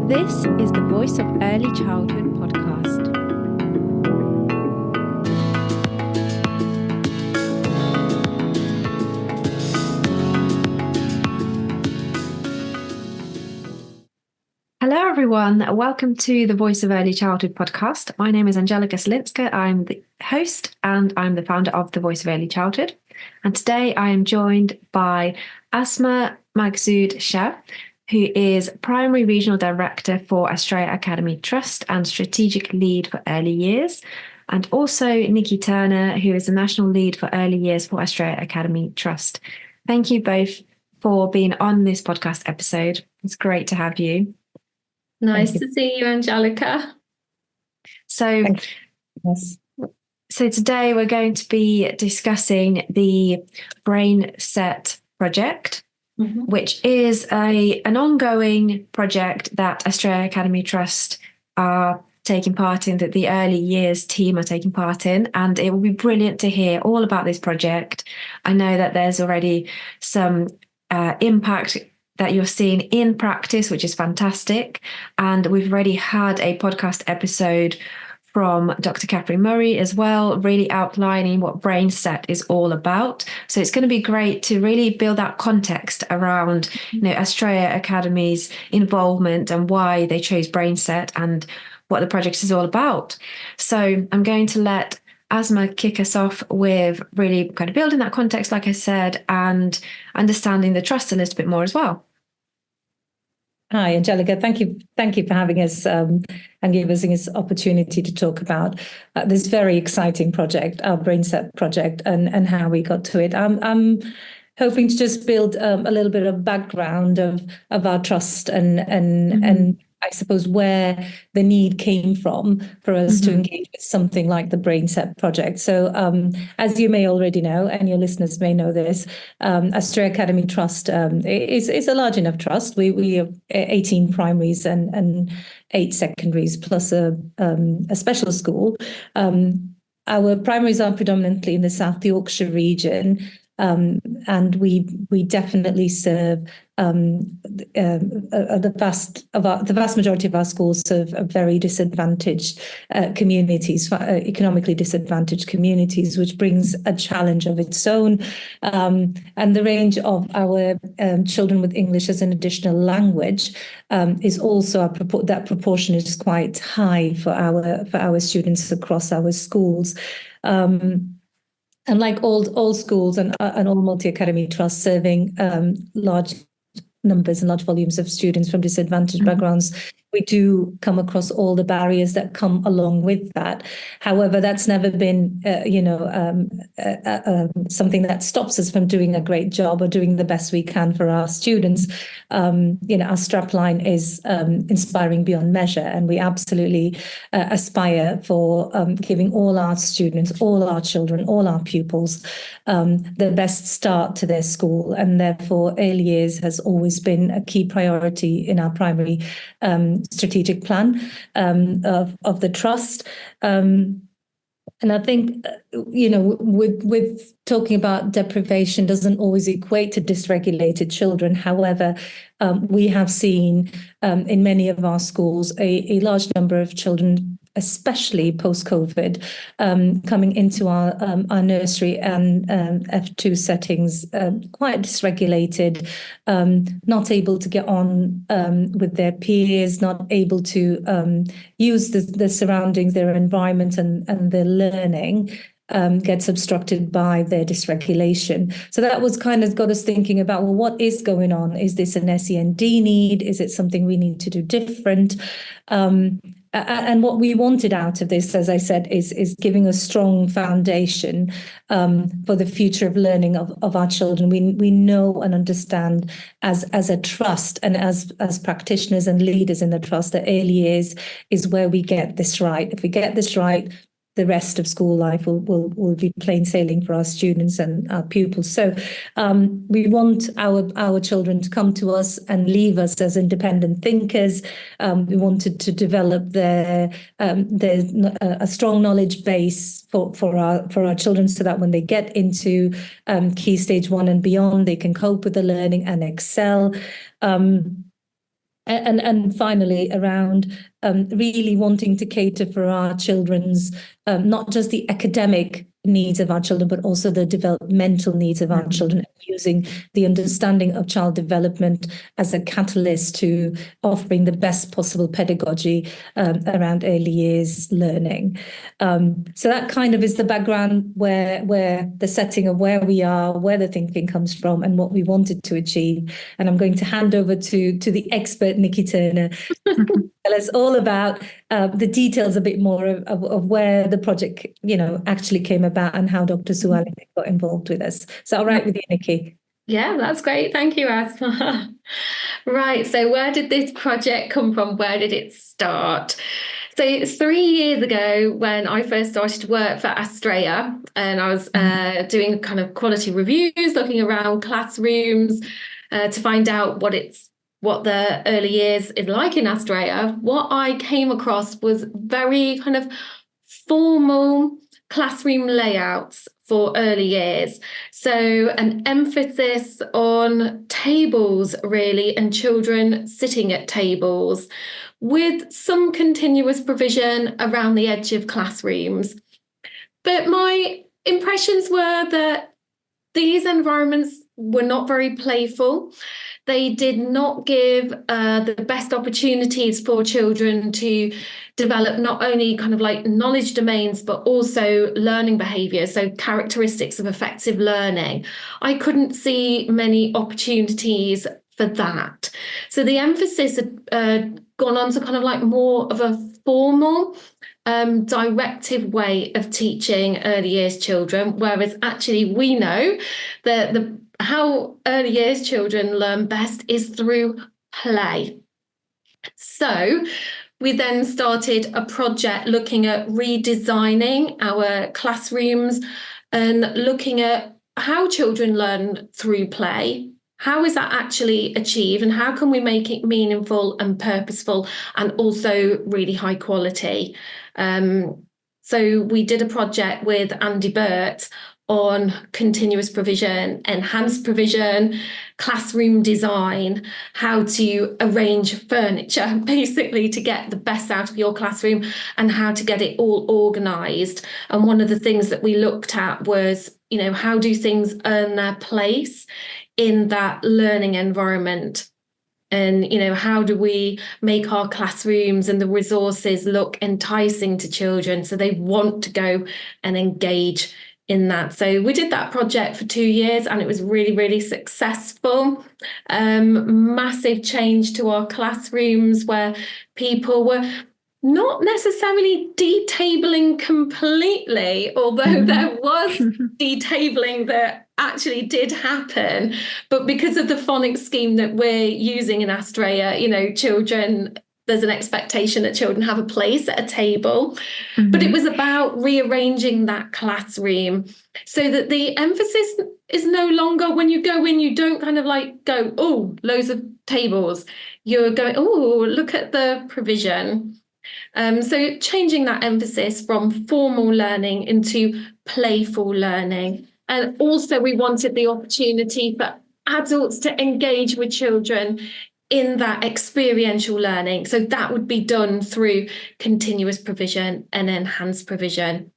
This is the Voice of Early Childhood podcast. Hello, everyone. Welcome to the Voice of Early Childhood podcast. My name is Angelica Slinska. I'm the host and I'm the founder of the Voice of Early Childhood. And today I am joined by Asma Maqsood-Shah, who is Primary Regional Director for Astrea Academy Trust and Strategic Lead for Early Years, and also Nicky Turner, who is the National Lead for Early Years for Astrea Academy Trust. Thank you both for being on this podcast episode. It's great to have you. Nice to see you, Angelica. So today we're going to be discussing the Brain Set project, which is an ongoing project that Astrea Academy Trust are taking part in, that the early years team are taking part in, and it will be brilliant to hear all about this project. I know that there's already some impact that you're seeing in practice, which is fantastic. And we've already had a podcast episode from Dr. Catherine Murray as well, really outlining what Brain Set is all about. So it's going to be great to really build that context around, Astrea Academy's involvement and why they chose Brain Set and what the project is all about. So I'm going to let Asma kick us off with really kind of building that context, like I said, and understanding the trust a little bit more as well. Hi, Angelica. Thank you for having us and giving us this opportunity to talk about this very exciting project, our Brain Set project, and how we got to it. I'm hoping to just build a little bit of background of our trust and I suppose where the need came from for us to engage with something like the Brain Set project. So as you may already know, and your listeners may know this, Astrea Academy Trust is a large enough trust. We have 18 primaries and 8 secondaries plus a special school. Our primaries are predominantly in the South Yorkshire region. And we definitely serve the vast majority of our schools serve very disadvantaged communities, economically disadvantaged communities, which brings a challenge of its own. And the range of our children with English as an additional language is also that proportion is quite high for our students across our schools. And like all schools and all multi-academy trusts serving large numbers and large volumes of students from disadvantaged backgrounds, we do come across all the barriers that come along with that. However, that's never been, something that stops us from doing a great job or doing the best we can for our students. Our strapline is inspiring beyond measure, and we absolutely aspire for giving all our students, all our children, all our pupils the best start to their school. And therefore, early years has always been a key priority in our primary strategic plan of the trust. And I think, with talking about deprivation doesn't always equate to dysregulated children. However, we have seen in many of our schools a large number of children, especially post-COVID, coming into our nursery and F2 settings, quite dysregulated, not able to get on with their peers, not able to use the surroundings, their environment and their learning. Gets obstructed by their dysregulation. So that was kind of got us thinking about, well, what is going on? Is this an SEND need? Is it something we need to do different? And what we wanted out of this, as I said, is giving a strong foundation for the future of learning of our children. We know and understand as a trust and as practitioners and leaders in the trust that early years is where we get this right. If we get this right, the rest of school life will be plain sailing for our students and our pupils. So we want our children to come to us and leave us as independent thinkers. We wanted to develop a strong knowledge base for our children, so that when they get into Key Stage 1 and beyond, they can cope with the learning and excel. And finally, around really wanting to cater for our children's, not just the academic needs of our children, but also the developmental needs of our children, using the understanding of child development as a catalyst to offering the best possible pedagogy around early years learning. So that kind of is the background where the setting of where we are, where the thinking comes from, and what we wanted to achieve. And I'm going to hand over to the expert, Nicky Turner, tell us all about the details a bit more of where the project, actually came about and how Dr. Suwali got involved with us. So all right with you, Nicky? Yeah, that's great. Thank you, Asma. Right, so where did this project come from? Where did it start? So 3 years ago, when I first started to work for Astrea, and I was doing kind of quality reviews, looking around classrooms to find out what the early years is like in Astrea, what I came across was very kind of formal classroom layouts for early years. So an emphasis on tables, really, and children sitting at tables with some continuous provision around the edge of classrooms. But my impressions were that these environments were not very playful. They did not give the best opportunities for children to develop not only kind of like knowledge domains, but also learning behaviours, so characteristics of effective learning. I couldn't see many opportunities for that. So the emphasis had gone on to kind of like more of a formal, directive way of teaching early years children, whereas actually we know that how early years children learn best is through play. So we then started a project looking at redesigning our classrooms and looking at how children learn through play. How is that actually achieved, and how can we make it meaningful and purposeful and also really high quality? So we did a project with Andy Burt on continuous provision, enhanced provision, classroom design, how to arrange furniture basically to get the best out of your classroom and how to get it all organised. And one of the things that we looked at was, how do things earn their place in that learning environment? And, how do we make our classrooms and the resources look enticing to children so they want to go and engage in that? So we did that project for 2 years and it was really, really successful. Massive change to our classrooms where people were not necessarily detabling completely, although there was detabling that actually did happen. But because of the phonics scheme that we're using in Astrea, children, there's an expectation that children have a place at a table. But it was about rearranging that classroom so that the emphasis is no longer, when you go in, you don't kind of like go, oh, loads of tables. You're going, oh, look at the provision. So changing that emphasis from formal learning into playful learning. And also we wanted the opportunity for adults to engage with children in that experiential learning. So that would be done through continuous provision and enhanced provision.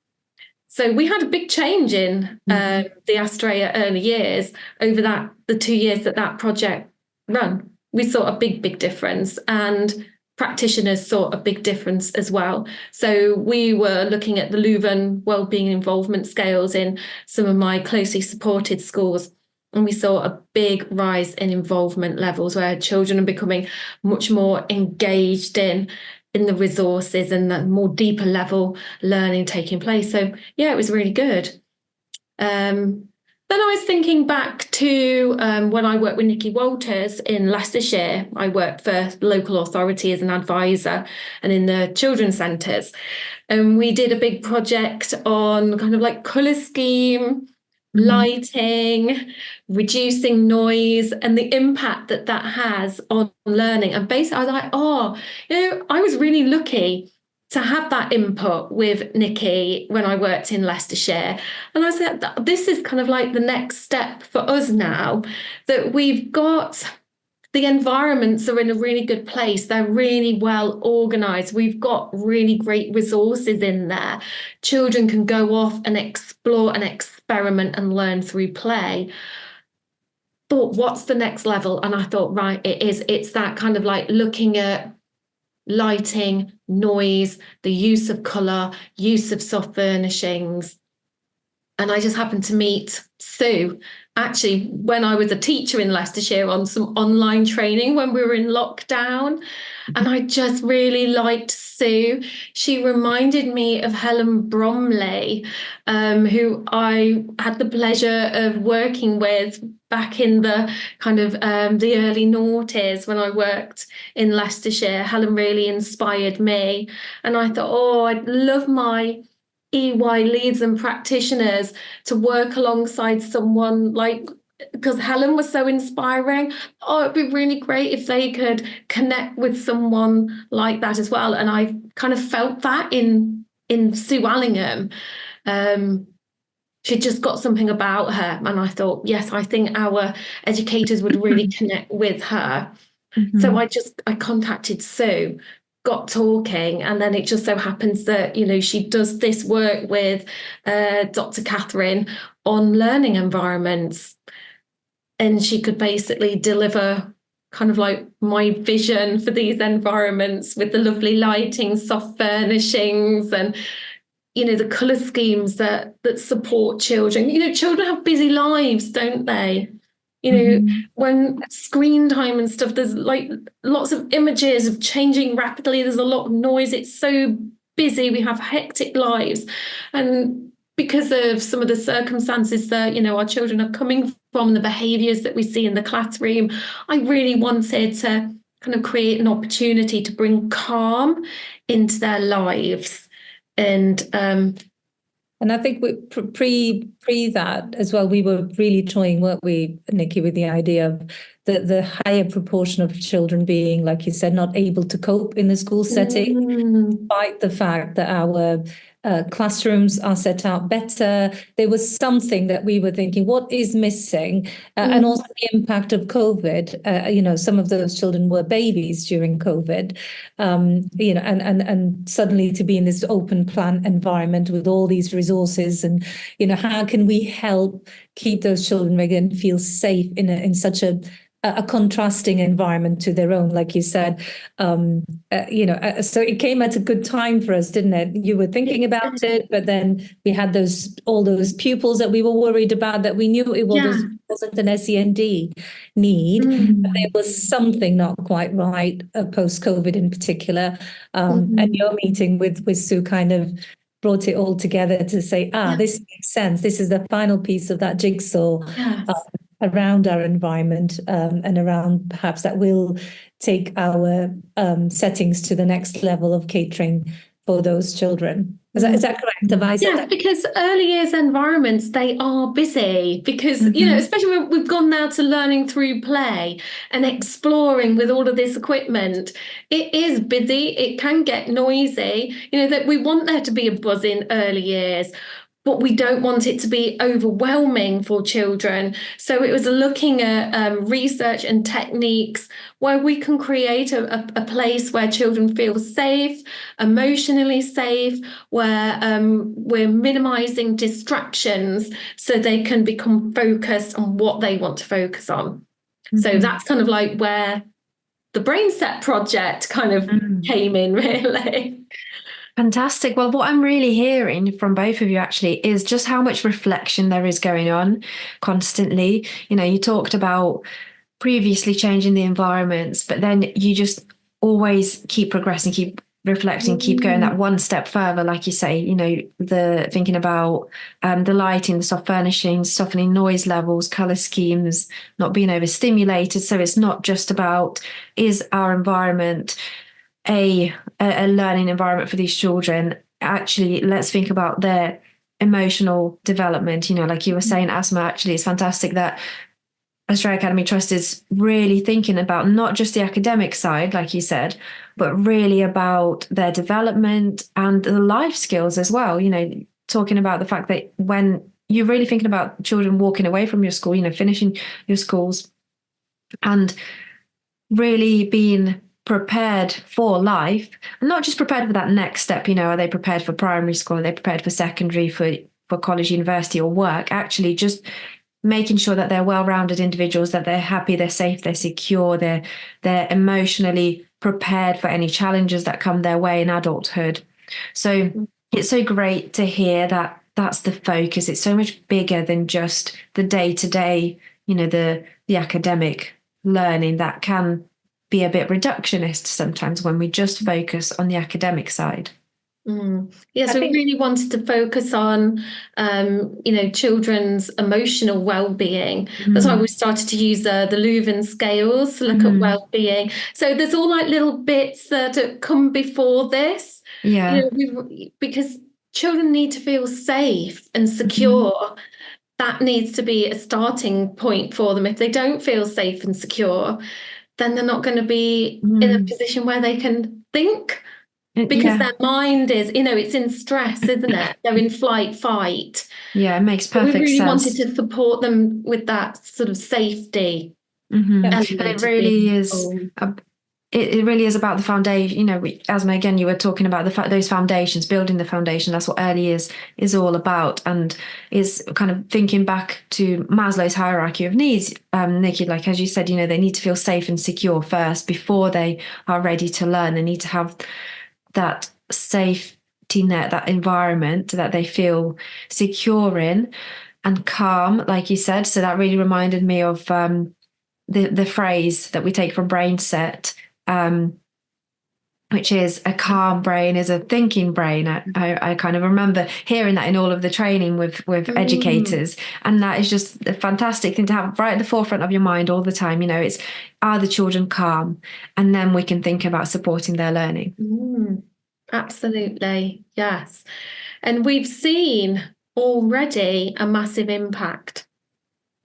So we had a big change in the Astrea early years over the 2 years that project ran. We saw a big difference, and practitioners saw a big difference as well. So we were looking at the Leuven wellbeing involvement scales in some of my closely supported schools, and we saw a big rise in involvement levels where children are becoming much more engaged in the resources and the more deeper level learning taking place. So yeah, it was really good. Then I was thinking back to when I worked with Nicky Walters in Leicestershire. I worked for local authority as an advisor and in the children's centres. And we did a big project on kind of like colour scheme, lighting, reducing noise, and the impact that has on learning. And basically I was like, I was really lucky to have that input with Nicky when I worked in Leicestershire. And I said, this is kind of like the next step for us now, that we've got the environments are in a really good place. They're really well organised. We've got really great resources in there. Children can go off and explore and experiment and learn through play. But what's the next level? And I thought, right, it's that kind of like looking at lighting, noise, the use of colour, use of soft furnishings. And I just happened to meet Sue, actually, when I was a teacher in Leicestershire on some online training when we were in lockdown. And I just really liked Sue. She reminded me of Helen Bromley, who I had the pleasure of working with back in the kind of the early noughties when I worked in Leicestershire. Helen really inspired me. And I thought, oh, I'd love my EY leads and practitioners to work alongside someone like, because Helen was so inspiring. Oh, it'd be really great if they could connect with someone like that as well. And I kind of felt that in Sue Allingham. She just got something about her. And I thought, yes, I think our educators would really connect with her. Mm-hmm. So I contacted Sue, got talking, and then it just so happens that, you know, she does this work with Dr. Catherine on learning environments, and she could basically deliver kind of like my vision for these environments with the lovely lighting, soft furnishings, and, you know, the colour schemes that support children. You know, children have busy lives, don't they? You know, when screen time and stuff, there's like lots of images of changing rapidly. There's a lot of noise. It's so busy. We have hectic lives. And because of some of the circumstances that, you know, our children are coming from, the behaviours that we see in the classroom, I really wanted to kind of create an opportunity to bring calm into their lives. And I think we, pre that as well, we were really toying, weren't we, Nicky, with the idea of the higher proportion of children being, like you said, not able to cope in the school setting, despite the fact that our classrooms are set out better. There was something that we were thinking, what is missing? And also the impact of COVID. You know, some of those children were babies during COVID, you know, and suddenly to be in this open plan environment with all these resources, and, you know, how can we help keep those children again feel safe in such a contrasting environment to their own, like you said, you know, so it came at a good time for us, didn't it? You were thinking about it, but then we had all those pupils that we were worried about, that we knew it wasn't an SEND need, but there was something not quite right post-COVID in particular. And your meeting with Sue kind of brought it all together to say, this makes sense. This is the final piece of that jigsaw. Around our environment, and around perhaps that will take our settings to the next level of catering for those children. Is that correct? Have I said that? Because early years environments, they are busy because, you know, especially when we've gone now to learning through play and exploring with all of this equipment, it is busy. It can get noisy, you know, that we want there to be a buzz in early years, but we don't want it to be overwhelming for children. So it was looking at research and techniques where we can create a place where children feel safe, emotionally safe, where we're minimising distractions so they can become focused on what they want to focus on. So that's kind of like where the BrainSet project kind of came in, really. Fantastic. Well, what I'm really hearing from both of you actually is just how much reflection there is going on constantly. You know, you talked about previously changing the environments, but then you just always keep progressing, keep reflecting, keep going that one step further. Like you say, you know, the thinking about the lighting, the soft furnishings, softening noise levels, color schemes, not being overstimulated. So it's not just about, is our environment a learning environment for these children? Actually, let's think about their emotional development. You know, like you were saying, Asma, actually it's fantastic that Astrea Academy Trust is really thinking about not just the academic side, like you said, but really about their development and the life skills as well. You know, talking about the fact that when you're really thinking about children walking away from your school, you know, finishing your schools, and really being prepared for life, and not just prepared for that next step. Are they prepared for primary school? Are they prepared for secondary, for college, university, or work? Actually, just making sure that they're well-rounded individuals, that they're happy, they're safe, they're secure, they're emotionally prepared for any challenges that come their way in adulthood. So it's so great to hear that that's the focus. It's so much bigger than just the day-to-day, the academic learning that can be a bit reductionist sometimes when we just focus on the academic side. Yes, we really wanted to focus on, children's emotional well-being. That's why we started to use the Leuven scales to look at well-being. So there's all like little bits that come before this, because children need to feel safe and secure. That needs to be a starting point for them. If they don't feel safe and secure, then they're not going to be in a position where they can think. Because their mind is, it's in stress, isn't it? They're in flight, fight. Yeah, it makes perfect sense. We really wanted to support them with that sort of safety. And it really is. It really is about the foundation. Asma, again, you were talking about those foundations, building the foundation. That's what early years is all about, and is kind of thinking back to Maslow's hierarchy of needs. Nicky, like as you said, they need to feel safe and secure first before they are ready to learn. They need to have that safety net, that environment that they feel secure in and calm, like you said. So that really reminded me of the phrase that we take from Brain Set, which is a calm brain is a thinking brain. I kind of remember hearing that in all of the training with educators, and that is just a fantastic thing to have right at the forefront of your mind all the time. It's, are the children calm? And then we can think about supporting their learning. Absolutely, yes. And we've seen already a massive impact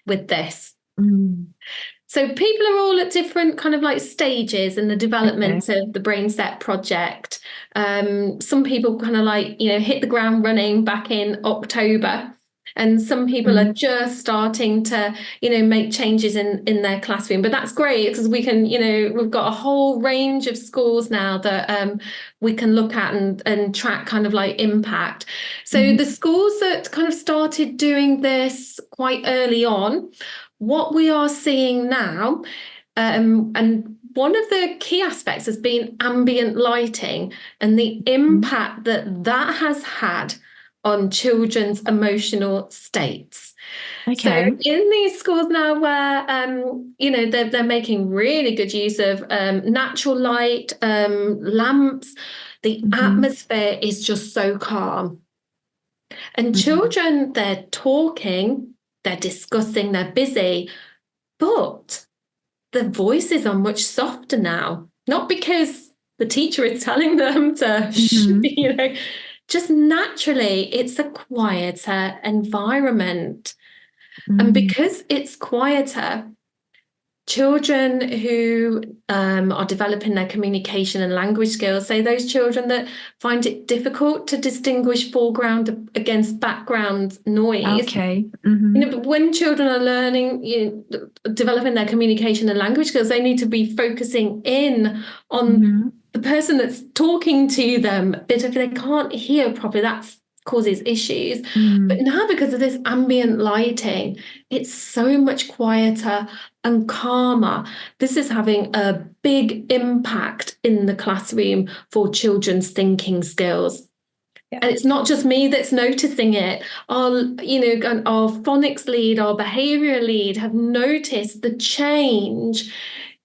with this. So people are all at different kind of like stages in the development of the Brain Set project. Some people kind of like, hit the ground running back in October. And some people are just starting to, make changes in their classroom. But that's great because we can, we've got a whole range of schools now that we can look at and track kind of like impact. So the schools that kind of started doing this quite early on, what we are seeing now, and one of the key aspects has been ambient lighting and the impact that has had on children's emotional states. So in these schools now where, they're making really good use of natural light, lamps, the atmosphere is just so calm. And children, they're talking, they're discussing, they're busy, but the voices are much softer now. Not because the teacher is telling them to, just naturally, it's a quieter environment. And because it's quieter, children who are developing their communication and language skills, say those children that find it difficult to distinguish foreground against background noise. But when children are learning, developing their communication and language skills, they need to be focusing in on the person that's talking to them. But if they can't hear properly, that causes issues. But now, because of this ambient lighting, it's so much quieter and calmer. This is having a big impact in the classroom for children's thinking skills. And it's not just me that's noticing it. Our phonics lead, our behaviour lead have noticed the change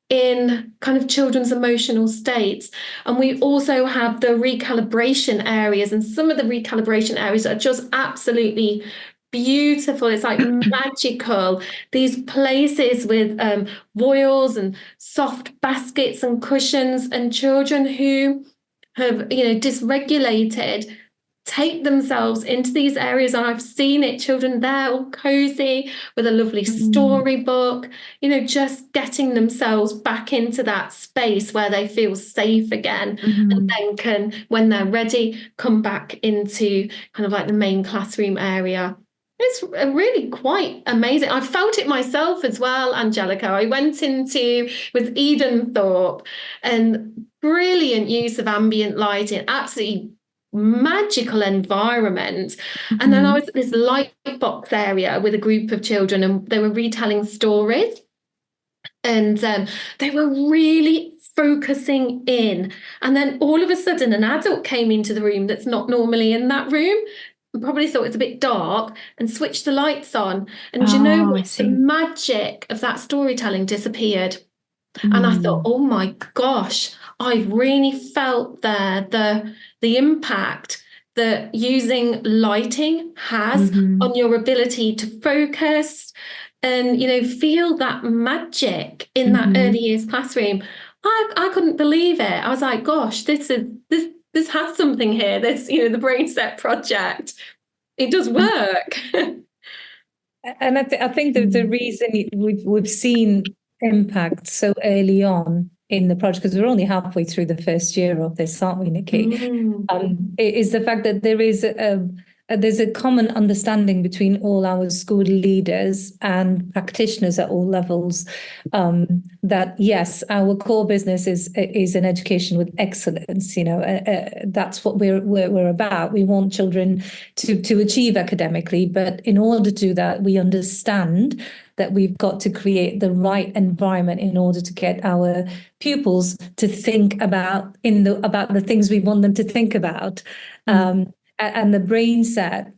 in kind of children's emotional states. And we also have the recalibration areas, and some of the recalibration areas are just absolutely beautiful. It's like magical. These places with voils and soft baskets and cushions, and children who have, dysregulated take themselves into these areas. And I've seen it, children there all cozy with a lovely storybook, just getting themselves back into that space where they feel safe again, and then can, when they're ready, come back into kind of like the main classroom area. It's really quite amazing. I felt it myself as well, Angelica. I went into with Eden Thorpe, and brilliant use of ambient lighting, absolutely magical environment. And then I was at this light box area with a group of children, and they were retelling stories, and they were really focusing in. And then all of a sudden, an adult came into the room that's not normally in that room. Probably thought it was a bit dark and switched the lights on. And you know what? The magic of that storytelling disappeared. And I thought, oh my gosh, I really felt there the impact that using lighting has on your ability to focus and, you know, feel that magic in that early years classroom. I couldn't believe it. I was like, gosh, this has something here. This, you know, the Brain Set project, it does work. And I think that the reason we've seen impact so early on in the project, because we're only halfway through the first year of this, aren't we, Nicky? Is the fact that there's a common understanding between all our school leaders and practitioners at all levels, that yes, our core business is an education with excellence. You know, that's what we're about. We want children to achieve academically, but in order to do that, we understand that we've got to create the right environment in order to get our pupils to think about the things we want them to think about. And the Brain Set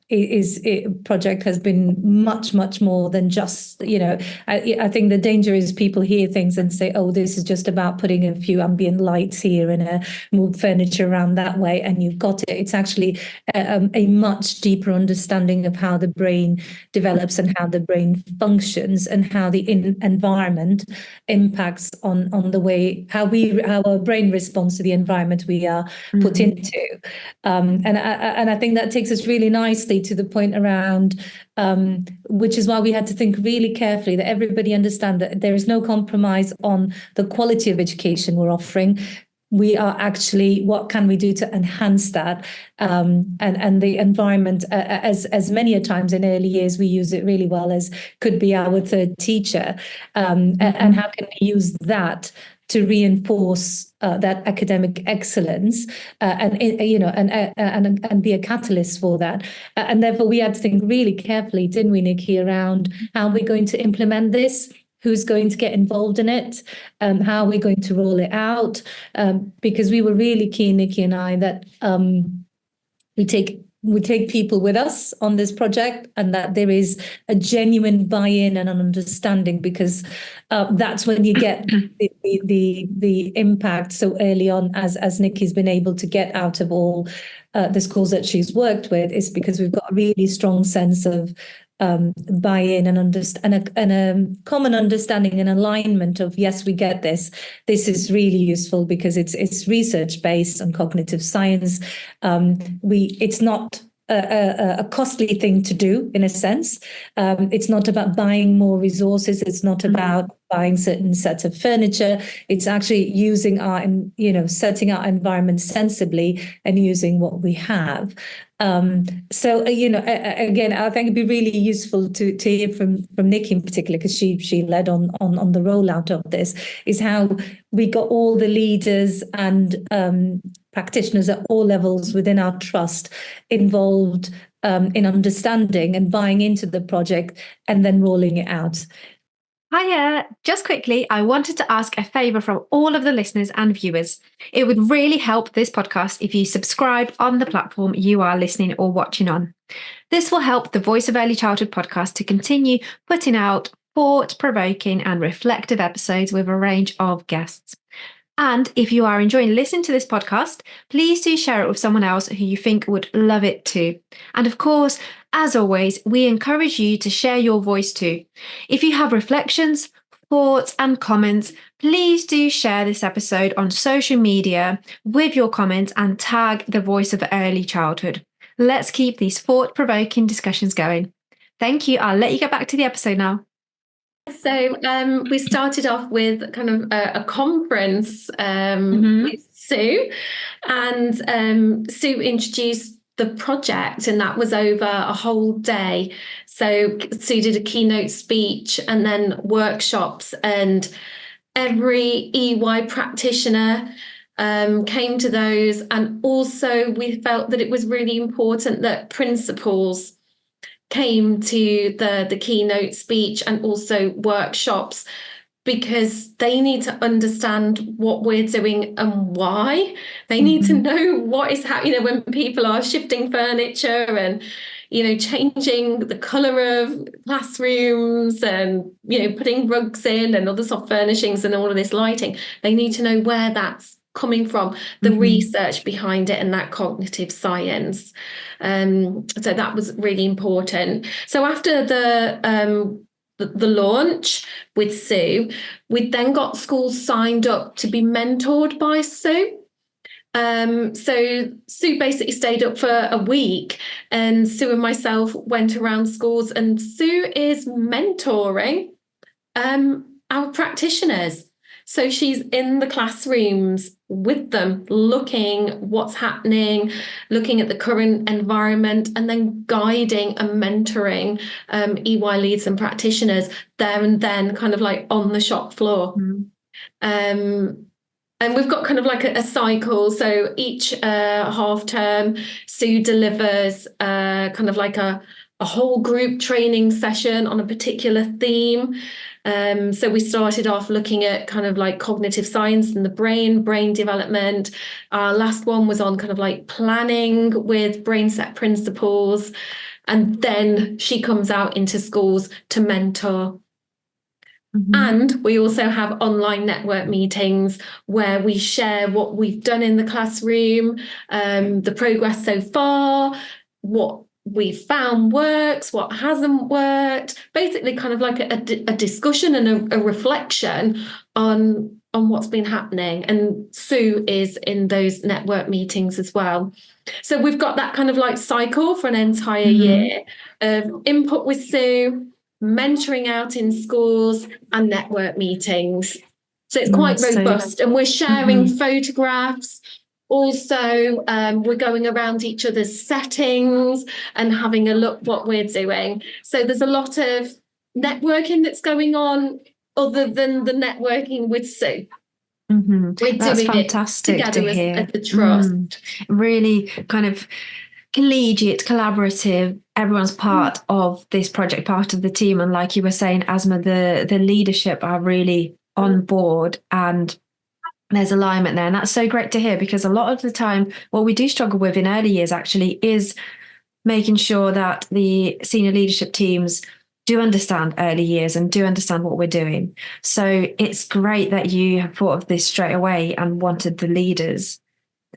project has been much, much more than just, you know, I think the danger is people hear things and say, oh, this is just about putting a few ambient lights here and move furniture around that way, and you've got it. It's actually a much deeper understanding of how the brain develops and how the brain functions and how the environment impacts on the way how our brain responds to the environment we are put into. And I think that takes us really nicely to the point around, which is why we had to think really carefully that everybody understand that there is no compromise on the quality of education we're offering. We are actually, what can we do to enhance that? And the environment, as many a times in early years, we use it really well as could be our third teacher. And how can we use that to reinforce that academic excellence, and be a catalyst for that. And therefore, we had to think really carefully, didn't we, Nicky, around how we're going to implement this, who's going to get involved in it, how we're going to roll it out, because we were really keen, Nicky and I, that we take people with us on this project, and that there is a genuine buy-in and an understanding, because that's when you get the impact so early on, as Nicky's been able to get out of all the schools that she's worked with, is because we've got a really strong sense of buy-in and a common understanding and alignment of, yes, we get this. This is really useful because it's research based on cognitive science. It's not a costly thing to do, in a sense. It's not about buying more resources. It's not about buying certain sets of furniture. It's actually using setting our environment sensibly and using what we have. Again, I think it'd be really useful to hear from Nicky in particular, because she led on the rollout of this, is how we got all the leaders and practitioners at all levels within our trust involved in understanding and buying into the project and then rolling it out. Hiya! Just quickly, I wanted to ask a favour from all of the listeners and viewers. It would really help this podcast if you subscribe on the platform you are listening or watching on. This will help the Voice of Early Childhood podcast to continue putting out thought-provoking and reflective episodes with a range of guests. And if you are enjoying listening to this podcast, please do share it with someone else who you think would love it too. And of course, as always, we encourage you to share your voice too. If you have reflections, thoughts, and comments, please do share this episode on social media with your comments and tag the Voice of Early Childhood. Let's keep these thought-provoking discussions going. Thank you. I'll let you get back to the episode now. So we started off with kind of a conference with Sue, and Sue introduced the project, and that was over a whole day. So Sue did a keynote speech and then workshops, and every EY practitioner came to those. And also we felt that it was really important that principals came to the keynote speech and also workshops, because they need to understand what we're doing and why. They need to know what is happening, when people are shifting furniture and, changing the colour of classrooms and, putting rugs in and other soft furnishings and all of this lighting. They need to know where that's coming from, the research behind it and that cognitive science. So that was really important. So after the launch with Sue, we then got schools signed up to be mentored by Sue. So Sue basically stayed up for a week, and Sue and myself went around schools, and Sue is mentoring our practitioners. So she's in the classrooms with them, looking what's happening, looking at the current environment, and then guiding and mentoring EY leads and practitioners there and then, kind of like on the shop floor. And we've got kind of like a cycle. So each half term, Sue delivers kind of like a whole group training session on a particular theme. So we started off looking at kind of like cognitive science and the brain development. Our last one was on kind of like planning with brain set principles. And then she comes out into schools to mentor. And we also have online network meetings where we share what we've done in the classroom, the progress so far, what we found works, what hasn't worked, basically kind of like a discussion and a reflection on what's been happening. And Sue is in those network meetings as well. So we've got that kind of like cycle for an entire year of input with Sue, mentoring out in schools, and network meetings. So it's quite robust, and we're sharing photographs. Also, we're going around each other's settings and having a look what we're doing. So there's a lot of networking that's going on other than the networking with Sue. We're That's doing fantastic it together to hear. as the trust. Really kind of collegiate, collaborative. Everyone's part of this project, part of the team. And like you were saying, Asma, the leadership are really on board, and there's alignment there. And that's so great to hear, because a lot of the time what we do struggle with in early years actually is making sure that the senior leadership teams do understand early years and do understand what we're doing. So it's great that you have thought of this straight away and wanted the leaders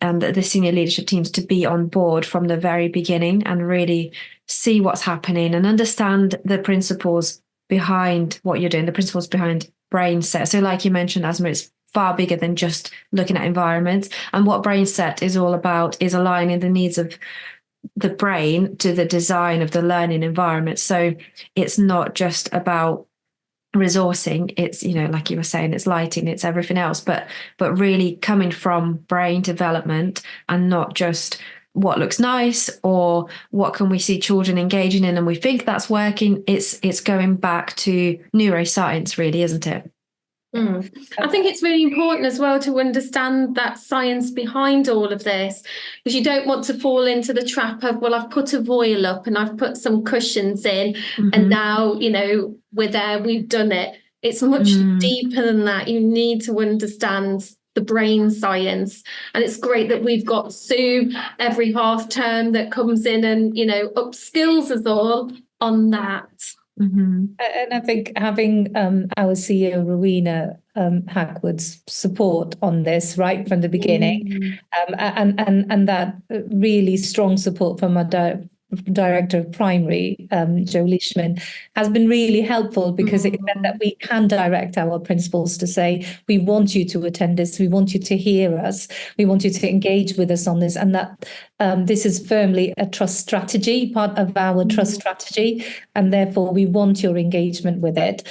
and the senior leadership teams to be on board from the very beginning and really see what's happening and understand the principles behind what you're doing, the principles behind brain set. So like you mentioned, Asma, it's far bigger than just looking at environments. And what brain set is all about is aligning the needs of the brain to the design of the learning environment. So it's not just about resourcing, it's, like you were saying, it's lighting, it's everything else, but really coming from brain development and not just what looks nice or what can we see children engaging in and we think that's working. It's going back to neuroscience, really, isn't it? I think it's really important as well to understand that science behind all of this, because you don't want to fall into the trap of, well, I've put a voil up and I've put some cushions in and now, we're there, we've done it. It's much deeper than that. You need to understand the brain science. And it's great that we've got Sue every half term that comes in and, upskills us all on that. And I think having our CEO Rowena Hackwood's support on this right from the beginning, and that really strong support from our Director of Primary, Joe Leishman, has been really helpful, because it meant that we can direct our principals to say, we want you to attend this, we want you to hear us, we want you to engage with us on this, and that this is firmly a trust strategy, part of our trust strategy, and therefore we want your engagement with it.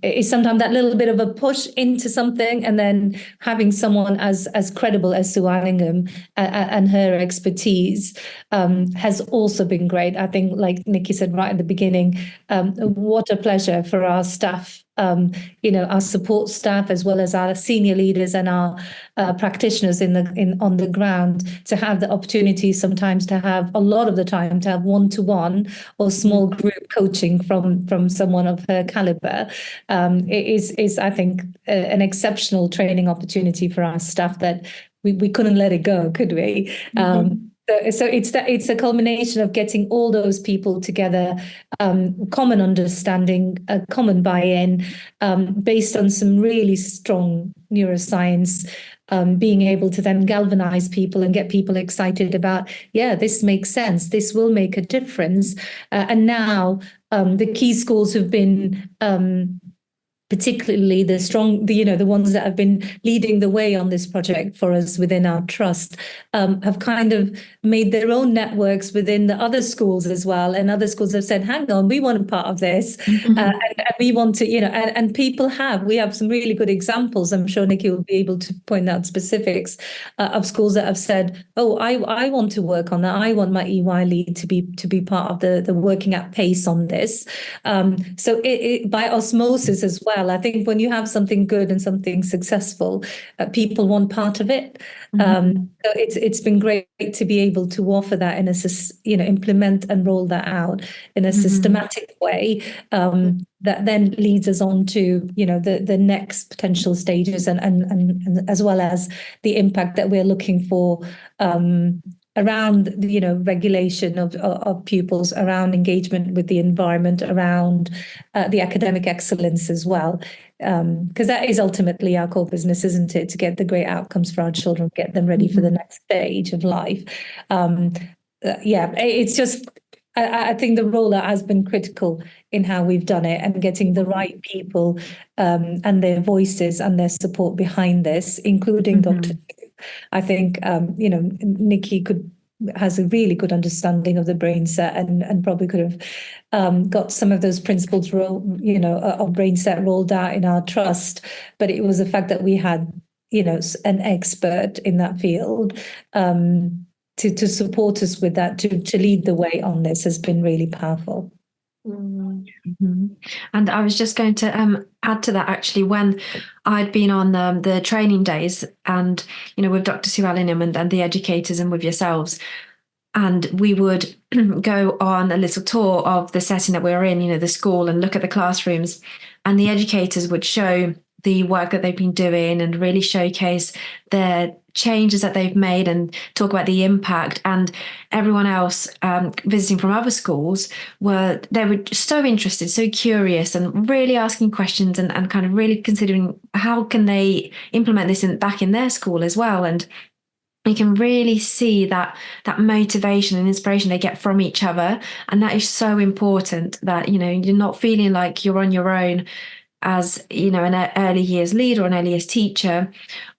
It's sometimes that little bit of a push into something, and then having someone as credible as Sue Allingham and her expertise has also been great. I think, like Nicky said right at the beginning, what a pleasure for our staff, our support staff, as well as our senior leaders and our practitioners on the ground, to have the opportunity sometimes to have, a lot of the time, to have one-to-one or small group coaching from someone of her caliber. It is, I think, an exceptional training opportunity for our staff that we couldn't let it go, could we? So it's a culmination of getting all those people together, common understanding, a common buy-in, based on some really strong neuroscience, being able to then galvanize people and get people excited about, this makes sense, this will make a difference. And now the key schools have been particularly the ones that have been leading the way on this project for us within our trust, have kind of made their own networks within the other schools as well. And other schools have said, hang on, we want a part of this. And we want to, and people we have some really good examples. I'm sure Nicky will be able to point out specifics of schools that have said, oh, I want to work on that. I want my EY lead to be part of the working at pace on this. So it by osmosis as well. I think when you have something good and something successful, people want part of it. So it's been great to be able to offer that implement and roll that out in a systematic way, that then leads us on to the next potential stages, and as well as the impact that we're looking for around regulation of pupils, around engagement with the environment, around the academic excellence as well, because that is ultimately our core business, isn't it? To get the great outcomes for our children, get them ready for the next stage of life. It's just, I think the rollout has been critical in how we've done it, and getting the right people and their voices and their support behind this, including Dr. I think, Nicky has a really good understanding of the brain set, and probably could have got some of those principles of brain set rolled out in our trust. But it was the fact that we had, an expert in that field to support us with that, to lead the way on this, has been really powerful. And I was just going to add to that, actually, when I'd been on the training days, and with Dr. Sue Allingham and the educators, and with yourselves, and we would go on a little tour of the setting that we were in, the school, and look at the classrooms, and the educators would show the work that they've been doing and really showcase their changes that they've made and talk about the impact. And everyone else visiting from other schools were so interested, so curious, and really asking questions, and kind of really considering how can they implement this back in their school as well. And you can really see that motivation and inspiration they get from each other. And that is so important, that you're not feeling like you're on your own as an early years leader or an early years teacher,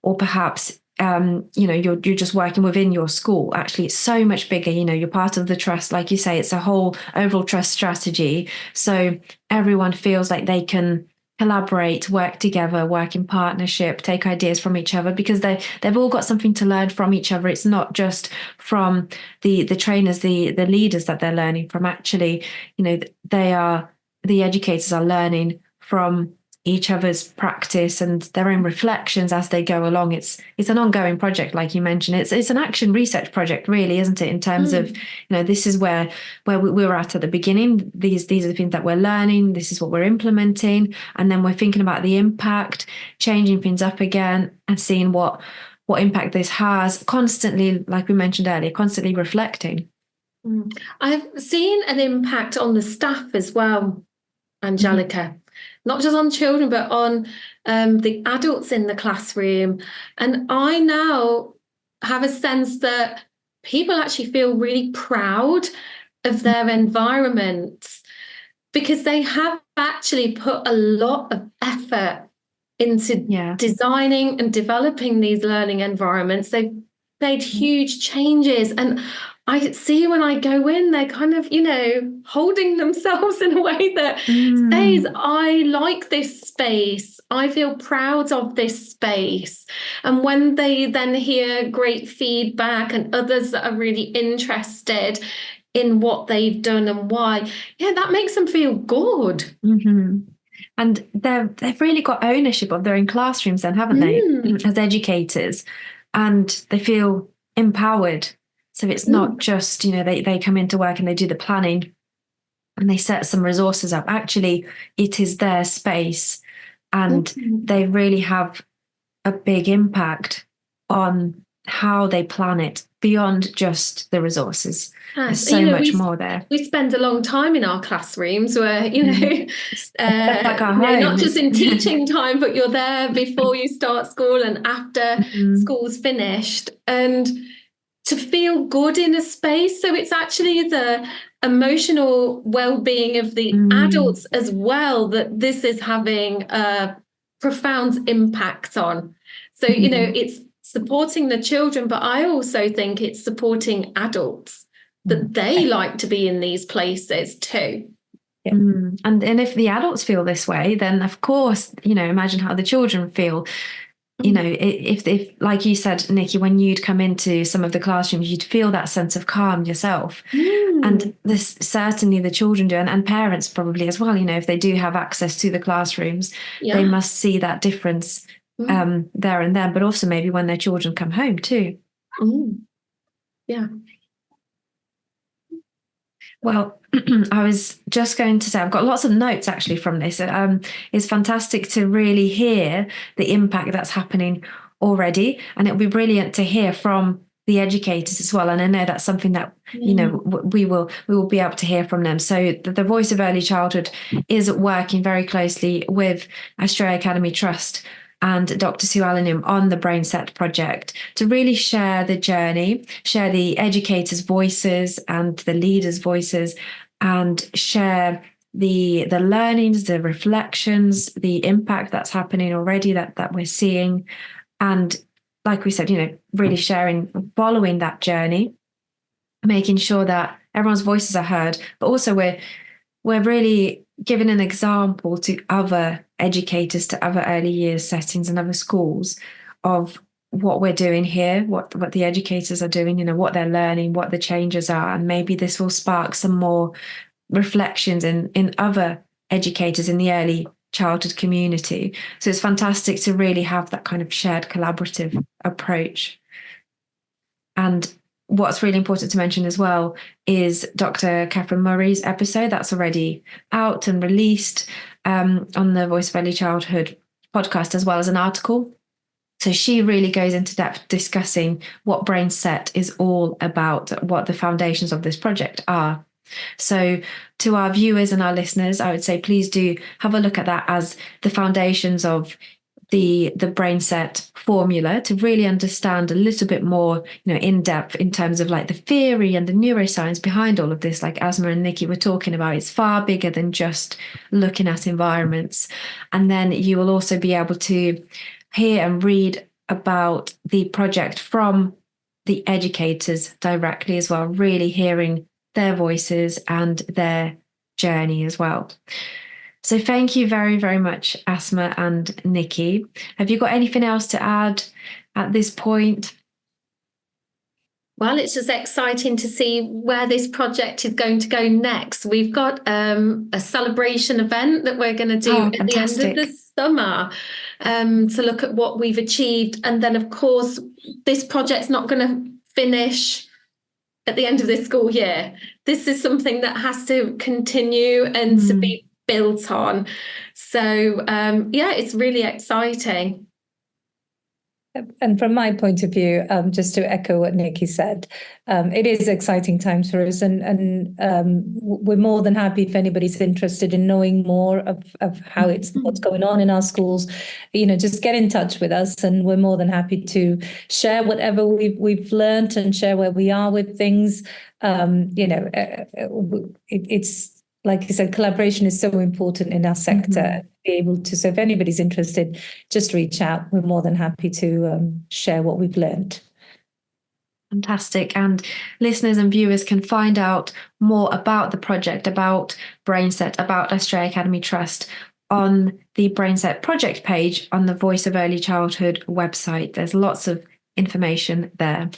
or perhaps you're just working within your school. Actually, it's so much bigger. You're part of the trust, like you say. It's a whole overall trust strategy, so everyone feels like they can collaborate, work together, work in partnership, take ideas from each other, because they've all got something to learn from each other. It's not just from the trainers, the leaders that they're learning from. Actually, the educators are learning from each other's practice and their own reflections as they go along. It's an ongoing project, like you mentioned. It's an action research project, really, isn't it? In terms of, this is where we were at the beginning. These are the things that we're learning. This is what we're implementing, and then we're thinking about the impact, changing things up again, and seeing what impact this has. Constantly, like we mentioned earlier, constantly reflecting. I've seen an impact on the staff as well, Angelica. Not just on children, but on the adults in the classroom. And I now have a sense that people actually feel really proud of their environments, because they have actually put a lot of effort into designing and developing these learning environments. They've made huge changes, and I see when I go in, they're kind of, holding themselves in a way that says, I like this space. I feel proud of this space. And when they then hear great feedback and others that are really interested in what they've done and why, that makes them feel good. Mm-hmm. And they've really got ownership of their own classrooms then, haven't they, as educators? And they feel empowered. So it's not just, they come into work and they do the planning and they set some resources up. Actually, it is their space, and they really have a big impact on how they plan it beyond just the resources. There's so much more there. We spend a long time in our classrooms where, like not just in teaching time, but you're there before you start school and after school's finished. And to feel good in a space. So it's actually the emotional well-being of the adults as well that this is having a profound impact on. So, it's supporting the children, but I also think it's supporting adults, that they like to be in these places too. Yeah. And if the adults feel this way, then of course, imagine how the children feel. If like you said, Nicky, when you'd come into some of the classrooms, you'd feel that sense of calm yourself. And this certainly the children do, and parents probably as well. If they do have access to the classrooms, they must see that difference there and then, but also maybe when their children come home too. Yeah. Well, I was just going to say, I've got lots of notes actually from this. It's fantastic to really hear the impact that's happening already. And it'll be brilliant to hear from the educators as well. And I know that's something that, we will be able to hear from them. So the Voice of Early Childhood is working very closely with Astrea Academy Trust and Dr. Sue Allingham on the Brain Set project to really share the journey, share the educators' voices and the leaders' voices, and share the learnings, the reflections, the impact that's happening already that we're seeing. And like we said, really sharing, following that journey, making sure that everyone's voices are heard, but also we're really giving an example to other educators, to other early years settings and other schools of what we're doing here, what the educators are doing, what they're learning, what the changes are. And maybe this will spark some more reflections in other educators in the early childhood community. So it's fantastic to really have that kind of shared collaborative approach. And what's really important to mention as well is Dr. Catherine Murray's episode that's already out and released on the Voice of Early Childhood podcast, as well as an article. So she really goes into depth discussing what Brain Set is all about, what the foundations of this project are. So to our viewers and our listeners, I would say please do have a look at that as the foundations of the Brain Set formula, to really understand a little bit more, in depth in terms of like the theory and the neuroscience behind all of this. Like Asma and Nicky were talking about, it's far bigger than just looking at environments. And then you will also be able to hear and read about the project from the educators directly as well, really hearing their voices and their journey as well. So thank you very, very much, Asma and Nicky. Have you got anything else to add at this point? Well, it's just exciting to see where this project is going to go next. We've got a celebration event that we're going to do at the end of the summer to look at what we've achieved. And then, of course, this project's not going to finish at the end of this school year. This is something that has to continue and to be built on. So, it's really exciting. And from my point of view, just to echo what Nicky said, it is exciting times for us, and we're more than happy if anybody's interested in knowing more of how what's going on in our schools. Just get in touch with us, and we're more than happy to share whatever we've learned and share where we are with things. It's like you said, collaboration is so important in our sector. Be able to, so if anybody's interested, just reach out. We're more than happy to share what we've learned. Fantastic. And listeners and viewers can find out more about the project, about BrainSet, about Astrea Academy Trust on the BrainSet project page on the Voice of Early Childhood website. There's lots of information there.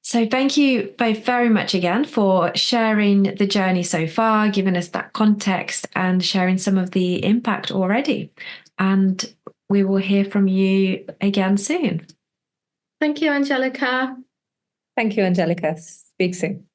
So thank you both very much again for sharing the journey so far, giving us that context and sharing some of the impact already. And we will hear from you again soon. Thank you, Angelica. Thank you, Angelica. Speak soon.